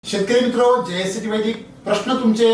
शेतकरी मित्रो, जयसिटी वैदिक प्रश्न तुमचे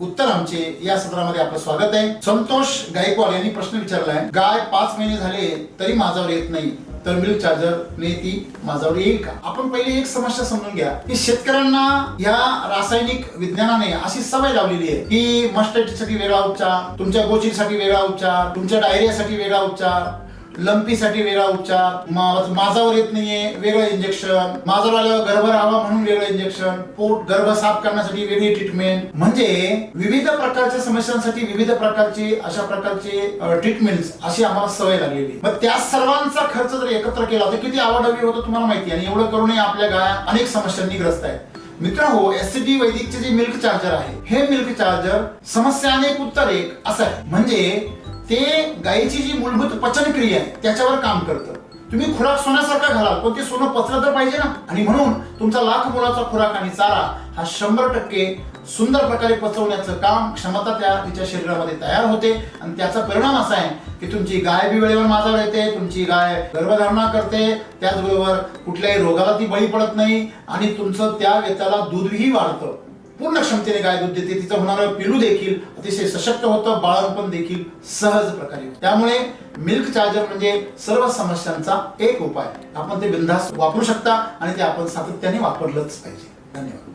उत्तर आमचे या सत्रामध्ये आपलं स्वागत आहे। संतोष गायकवाड यांनी प्रश्न विचारला आहे, गाय 5 महिने झाले तरी माझ्यावर येत नाही, तर मिल्क चार्जर ने ती माझ्यावर येईल का? आपण पहिले एक समस्या समजून घ्या की शेतकऱ्यांना या रासायनिक विज्ञानाने अशी सवय लावलेली आहे की मस्टर्डसाठी वेगळा उपचार, तुमच्या गोचीसाठी वेगळा उपचार, तुमच्या डायरियासाठी वेगळा उपचार, लंपीसाठी वेगळा उपचार, माझावर येत नाहीये वेगळं इंजेक्शन, माझावर आल्यावर गर्भ राहावा म्हणून वेगळं इंजेक्शन, पोट गर्भ साफ करण्यासाठी वेगळी ट्रीटमेंट, म्हणजे विविध प्रकारच्या समस्यांसाठी विविध प्रकारचे अशा प्रकारचे ट्रीटमेंट्स अशी आम्हाला सवय लागलेली। मग त्या सर्वांचा खर्च जर एकत्र केला तर किती आवाढव्य होतं तुम्हाला माहिती आहे, आणि एवढं करूनही आपल्या गाया अनेक समस्यांनी ग्रस्त आहेत। मित्रांनो, एससीटी वैदिकचे जे मिल्क चार्जर आहे, हे मिल्क चार्जर समस्या अनेक उत्तर एक असं आहे, म्हणजे ते गायीची जी मूलभूत पचनक्रिया आहे त्याच्यावर काम करतं। तुम्ही खुराक सोन्यासारखा घालाल पण ते सोनं पचलं तर पाहिजे ना, आणि म्हणून तुमचा लाख मोलाचा खुराक आणि चारा हा 100% सुंदर प्रकारे पचवण्याचं काम क्षमता तिच्या शरीरामध्ये तयार होते, आणि त्याचा परिणाम असा आहे की तुमची गाय बी वेळेवर माझ्यावर येते, तुमची गाय गर्भधारणा करते, त्याचबरोबर कुठल्याही रोगाला ती बळी पडत नाही, आणि तुमचं त्या वेताला दूधही वाढतं, पूर्ण क्षमतेने गाय दूध देते, तिचं होणारं पिलू देखील अतिशय सशक्त होतं, बाळंतपण देखील सहज प्रकारे होतं। त्यामुळे मिल्क चार्जर म्हणजे सर्व समस्यांचा एक उपाय, आपण ते बिनधास्त वापरू शकता आणि ते आपण सातत्याने वापरलंच पाहिजे। धन्यवाद।